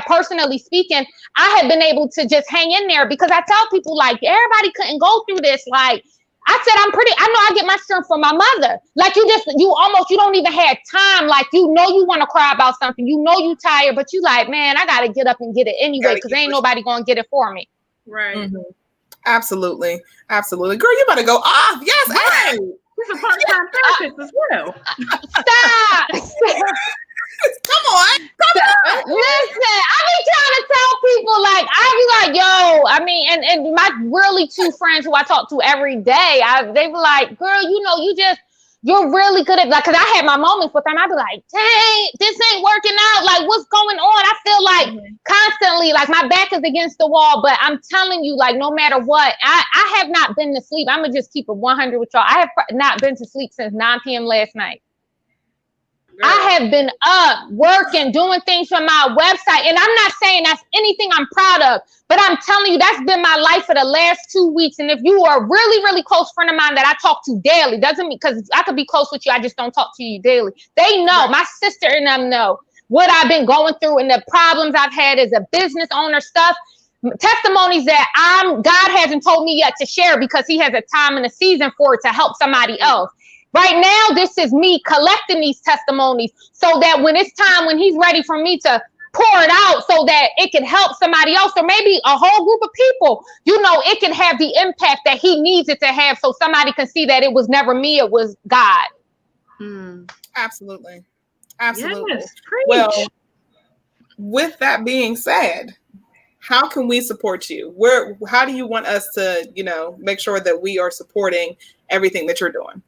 personally speaking, I have been able to just hang in there, because I tell people, like, everybody couldn't go through this. Like, I said, I know I get my strength from my mother. Like, you don't even have time. Like, you know, you want to cry about something. You know, you tired, but you like, man, I got to get up and get it anyway, because ain't nobody going to get it for me. Right. Mm-hmm. Absolutely. Absolutely. Girl, you better go off. Yes. Hey. He's a part-time therapist as well. Stop. Come on. Listen, I be trying to tell people, like, I be like, yo, I mean, and my really two friends who I talk to every day, they be like, girl, you know, you're really good at, like, because I had my moments with them. I'd be like, dang, this ain't working out. Like, what's going on? I feel like constantly, like, my back is against the wall. But I'm telling you, like, no matter what, I have not been to sleep. I'm going to just keep it 100 with y'all. I have not been to sleep since 9 p.m. last night. I have been up working, doing things for my website. And I'm not saying that's anything I'm proud of, but I'm telling you, that's been my life for the last 2 weeks. And if you are a really, really close friend of mine that I talk to daily, doesn't mean, because I could be close with you, I just don't talk to you daily. They know, my sister and them know what I've been going through and the problems I've had as a business owner, stuff, testimonies that God hasn't told me yet to share, because he has a time and a season for it to help somebody else. Right now, this is me collecting these testimonies so that when it's time, when he's ready for me to pour it out so that it can help somebody else, or maybe a whole group of people, you know, it can have the impact that he needs it to have, so somebody can see that it was never me, it was God. Absolutely. Absolutely. Yes, well, with that being said, how can we support you? How do you want us to, you know, make sure that we are supporting everything that you're doing?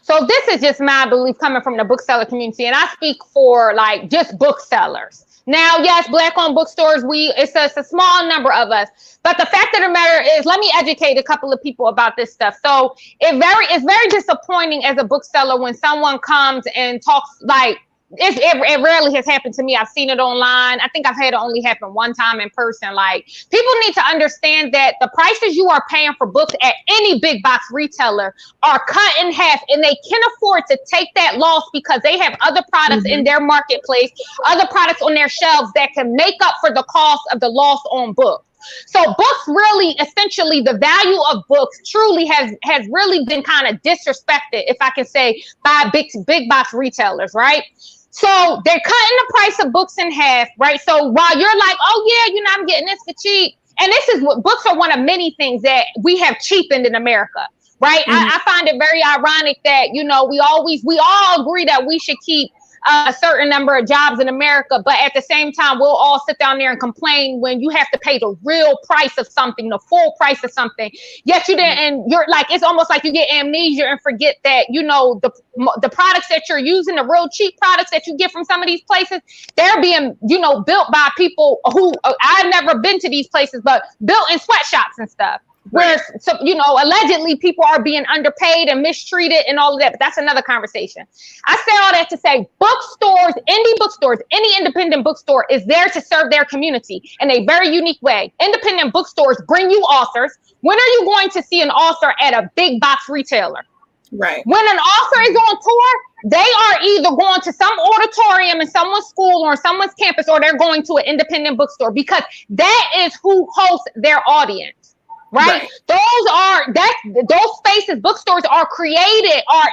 So this is just my belief coming from the bookseller community, and I speak for like just booksellers. Now, yes, Black-owned bookstores, it's a small number of us, but the fact of the matter is, let me educate a couple of people about this stuff. So it's very disappointing as a bookseller when someone comes and talks like, it rarely has happened to me. I've seen it online. I think I've had it only happen one time in person. Like, people need to understand that the prices you are paying for books at any big box retailer are cut in half, and they can afford to take that loss because they have other products in their marketplace, other products on their shelves that can make up for the cost of the loss on books. So books really, essentially, the value of books truly has really been kind of disrespected, if I can say, by big box retailers, right? So they're cutting the price of books in half, right? So while you're like, oh yeah, I'm getting this for cheap. And this is what books are one of many things that we have cheapened in America, right? I find it very ironic that, we all agree that we should keep a certain number of jobs in America, but at the same time, we'll all sit down there and complain when you have to pay the real price of something, the full price of something. Yet you didn't, and you're like, it's almost like you get amnesia and forget that, the products that you're using, the real cheap products that you get from some of these places, they're being, built by people who I've never been to these places, but built in sweatshops and stuff. Where, allegedly people are being underpaid and mistreated and all of that, but that's another conversation. I say all that to say bookstores, indie bookstores, any independent bookstore is there to serve their community in a very unique way. Independent bookstores bring you authors. When are you going to see an author at a big box retailer? Right. When an author is on tour, they are either going to some auditorium in someone's school or someone's campus, or they're going to an independent bookstore, because that is who hosts their audience. Right? Those spaces, bookstores are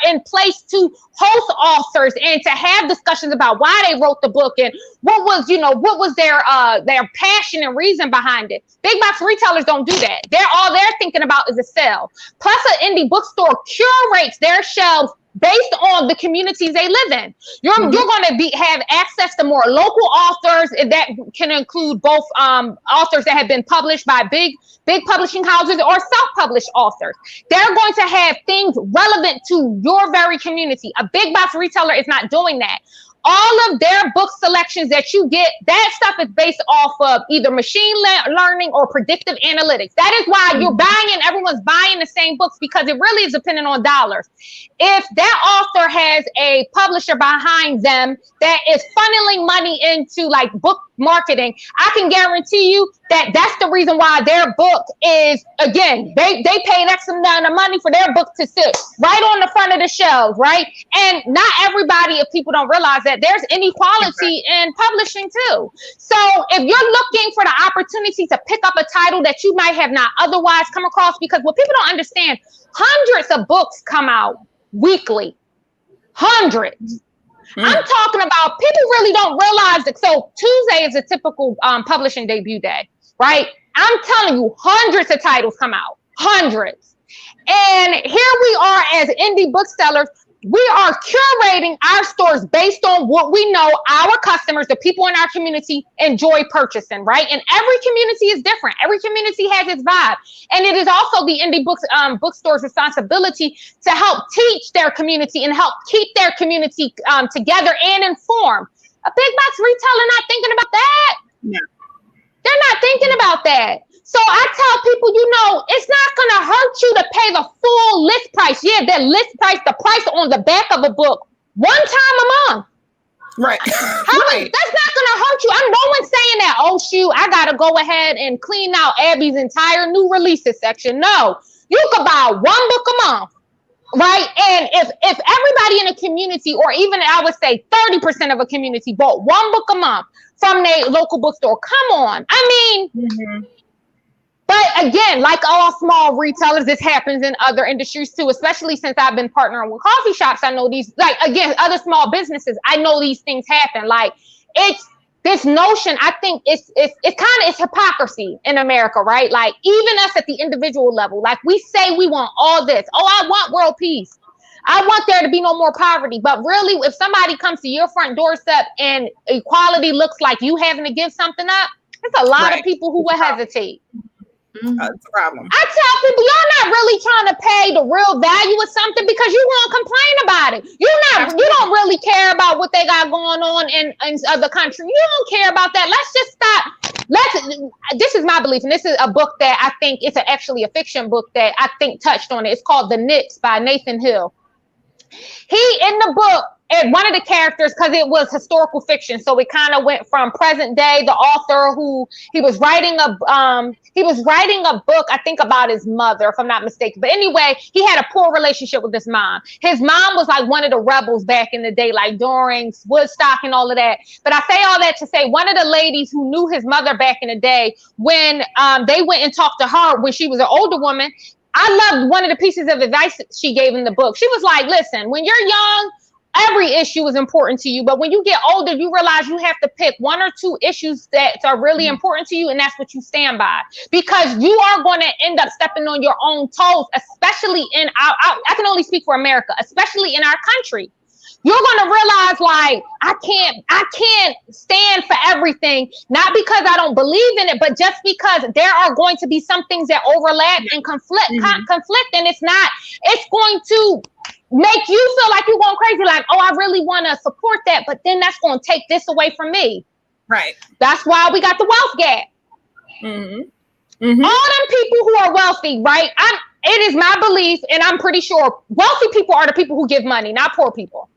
in place to host authors and to have discussions about why they wrote the book and what was their passion and reason behind it. Big box retailers don't do that. They're thinking about is a sale. Plus, an indie bookstore curates their shelves based on the communities they live in. You're going to have access to more local authors, and that can include both authors that have been published by big publishing houses or self-published authors. They're going to have things relevant to your very community. A big box retailer is not doing that. All of their book selections that you get, that stuff is based off of either machine learning or predictive analytics. That is why everyone's buying the same books, because it really is dependent on dollars. If that author has a publisher behind them that is funneling money into like book marketing, I can guarantee you that that's the reason why their book is, again, they paid X amount of money for their book to sit right on the front of the shelves, right? And not everybody, if people don't realize that, there's inequality in publishing too. So if you're looking for the opportunity to pick up a title that you might have not otherwise come across, because what people don't understand, hundreds of books come out weekly. Hundreds. I'm talking about, people really don't realize that. So Tuesday is a typical publishing debut day, right? I'm telling you, hundreds of titles come out, hundreds. And here we are as indie booksellers. We are curating our stores based on what we know our customers, the people in our community, enjoy purchasing, right? And every community is different. Every community has its vibe. And it is also the indie bookstore's responsibility to help teach their community and help keep their community together and informed. A big box retailer not thinking about that. No. They're not thinking about that. So I tell people, it's not going to hurt you to pay the full list price. Yeah, that list price, the price on the back of a book, one time a month. Right. That's not going to hurt you. No one's saying that, oh, shoot, I got to go ahead and clean out Abby's entire new releases section. No, you could buy one book a month. Right. And if everybody in a community, or even I would say 30% of a community, bought one book a month from their local bookstore, come on. I mean, but again, like all small retailers, this happens in other industries too, especially since I've been partnering with coffee shops. I know these, like, again, other small businesses, I know these things happen. Like, it's this notion, I think it's hypocrisy in America, right? Like, even us at the individual level, like, we say we want all this. Oh, I want world peace. I want there to be no more poverty. But really, if somebody comes to your front doorstep and equality looks like you having to give something up, there's a lot of people who will hesitate. That's a problem. I tell people, y'all not really trying to pay the real value of something because you won't complain about it. You don't really care about what they got going on in other countries. You don't care about that. Let's just stop. This is my belief, and this is a book that I think it's actually a fiction book that I think touched on it. It's called The Nix by Nathan Hill. He, in the book, and one of the characters, because it was historical fiction, so it kind of went from present day. The author, who he was writing a book, I think, about his mother, if I'm not mistaken. But anyway, he had a poor relationship with his mom. His mom was like one of the rebels back in the day, like during Woodstock and all of that. But I say all that to say, one of the ladies who knew his mother back in the day, when they went and talked to her when she was an older woman, I loved one of the pieces of advice she gave in the book. She was like, listen, when you're young, every issue is important to you, but when you get older, you realize you have to pick 1 or 2 issues that are really important to you, and that's what you stand by, because you are going to end up stepping on your own toes, especially in I can only speak for America, especially in our country. You're going to realize, like, I can't stand for everything, not because I don't believe in it, but just because there are going to be some things that overlap and conflict, and it's going to make you feel like you're going crazy, like, oh, I really want to support that, but then that's going to take this away from me. Right. That's why we got the wealth gap. All them people who are wealthy, right? It is my belief, and I'm pretty sure wealthy people are the people who give money, not poor people.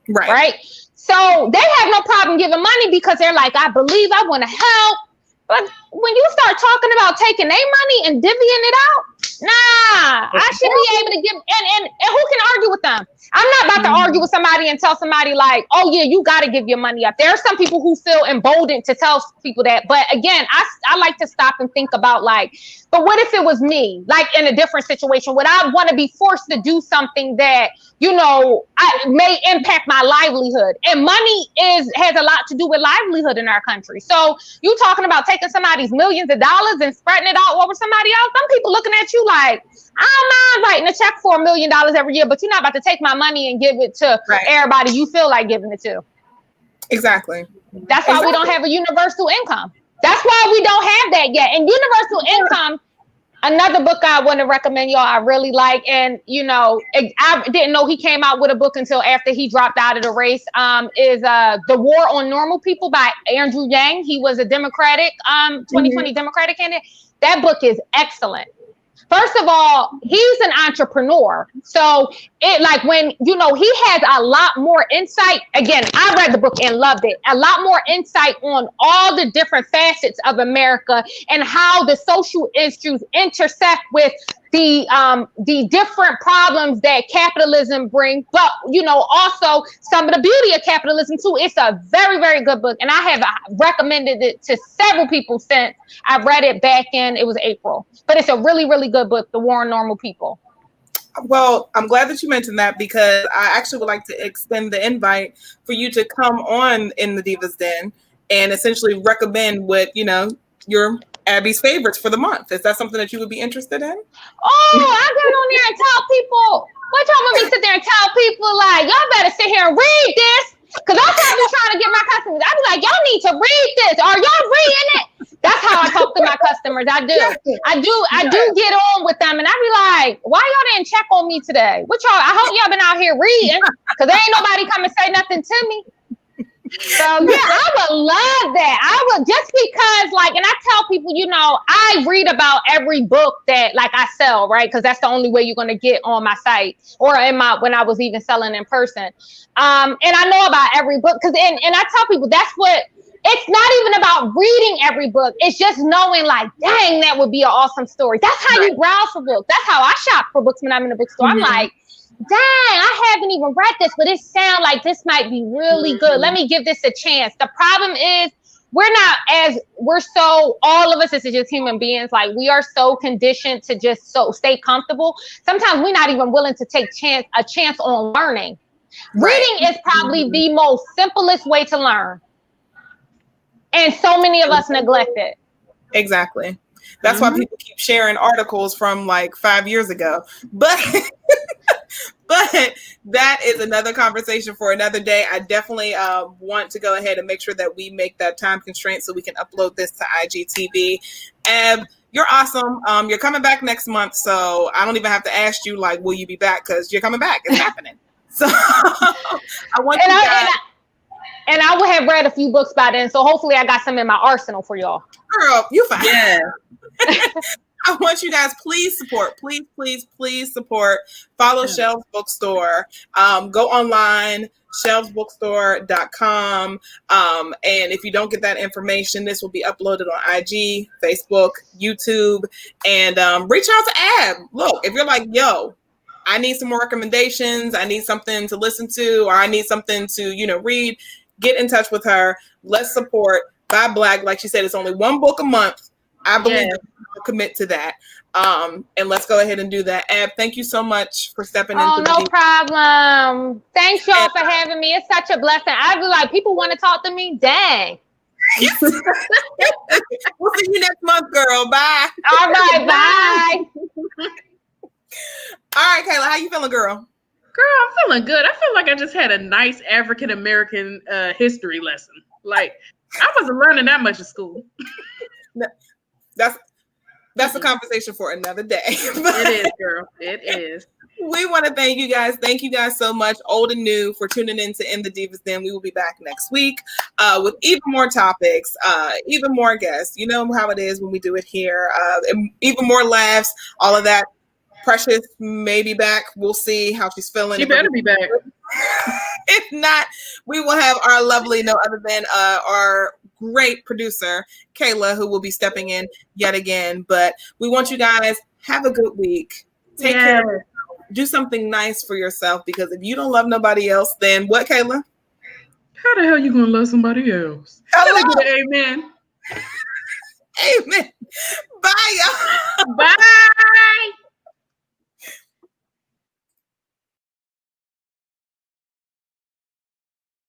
Right. So they have no problem giving money because they're like, I believe, I want to help. But when you start talking about taking their money and divvying it out, nah, I should be able to give, and who can argue with them? I'm not about to argue with somebody and tell somebody like, oh yeah, you got to give your money up. There are some people who feel emboldened to tell people that. But again, I like to stop and think about like, but what if it was me, like in a different situation? Would I want to be forced to do something that, you know, may impact my livelihood? And money has a lot to do with livelihood in our country. So you talking about taking somebody's millions of dollars and spreading it out over somebody else? Some people looking at you like, I don't mind writing a check for $1 million every year, but you're not about to take my money and give it to everybody you feel like giving it to. Exactly. That's why we don't have a universal income. That's why we don't have that yet. And universal income, another book I want to recommend y'all, I really like, and you know, I didn't know he came out with a book until after he dropped out of the race, is The War on Normal People by Andrew Yang. He was a Democratic, 2020 Democratic candidate. That book is excellent. First of all, he's an entrepreneur. So it like when, you know, he has a lot more insight. Again, I read the book and loved it. A lot more insight on all the different facets of America and how the social issues intersect with the different problems that capitalism brings, but you know, also some of the beauty of capitalism too. It's a very, very good book, and I have recommended it to several people since I read it back in, it was April. But it's a really, really good book, The War on Normal People. Well, I'm glad that you mentioned that, because I actually would like to extend the invite for you to come on in the Divas Den and essentially recommend what, you know, your Abby's favorites for the month. Is that something that you would be interested in? Oh, I get on there and tell people. What y'all want me to sit there and tell people like, y'all better sit here and read this? Because I'm probably trying to get my customers. I'd be like, y'all need to read this. Are y'all reading it? That's how I talk to my customers. I do get on with them, and I be like, why y'all didn't check on me today? What y'all? I hope y'all been out here reading, because there ain't nobody come and say nothing to me. So yeah, I would love that. I would, just because like, and I tell people, you know, I read about every book that like I sell, right? Because that's the only way you're going to get on my site or when I was even selling in person. And I know about every book, because and I tell people that's what, it's not even about reading every book. It's just knowing like, dang, that would be an awesome story. That's how you browse for books. That's how I shop for books when I'm in the bookstore. I'm like, dang, I haven't even read this, but it sounds like this might be really good. Let me give this a chance. The problem is all of us as just human beings, like we are so conditioned to just stay comfortable. Sometimes we're not even willing to take a chance on learning. Reading is probably the most simplest way to learn. And so many of us neglect it. Exactly. That's why people keep sharing articles from like 5 years ago. But that is another conversation for another day. I definitely want to go ahead and make sure that we make that time constraint so we can upload this to IGTV. You're awesome. You're coming back next month, so I don't even have to ask you, like, will you be back? Because you're coming back. It's happening. So I want you guys... And I would have read a few books by then, so hopefully I got some in my arsenal for y'all. Girl, you fine. Yeah. I want you guys, please support. Please support. Follow Shelves Bookstore. Go online, shelvesbookstore.com. And if you don't get that information, this will be uploaded on IG, Facebook, YouTube. And reach out to Ab. Look, if you're like, yo, I need some more recommendations, I need something to listen to, or I need something to, read, get in touch with her. Let's support Buy Black. Like she said, it's only one book a month. I believe that we'll commit to that. And let's go ahead and do that. Ab, thank you so much for stepping in. Oh, no problem. Thanks y'all for having me. It's such a blessing. I be like, people want to talk to me. Dang. We'll see you next month, girl. Bye. All right, bye. All right, Kayla, how you feeling, girl? Girl, I'm feeling good. I feel like I just had a nice African American history lesson. Like, I wasn't learning that much in school. That's a conversation for another day. It is, girl. It is. We want to thank you guys. Thank you guys so much, old and new, for tuning in to In the Divas Den. We will be back next week with even more topics, even more guests. You know how it is when we do it here. And even more laughs, all of that. Precious may be back. We'll see how she's feeling. She better be back. If not, we will have our lovely, no other than our great producer, Kayla, who will be stepping in yet again. But we want you guys, have a good week. Take care. Do something nice for yourself, because if you don't love nobody else, then what, Kayla? How the hell you gonna love somebody else? Amen. Amen. Bye, y'all. Bye.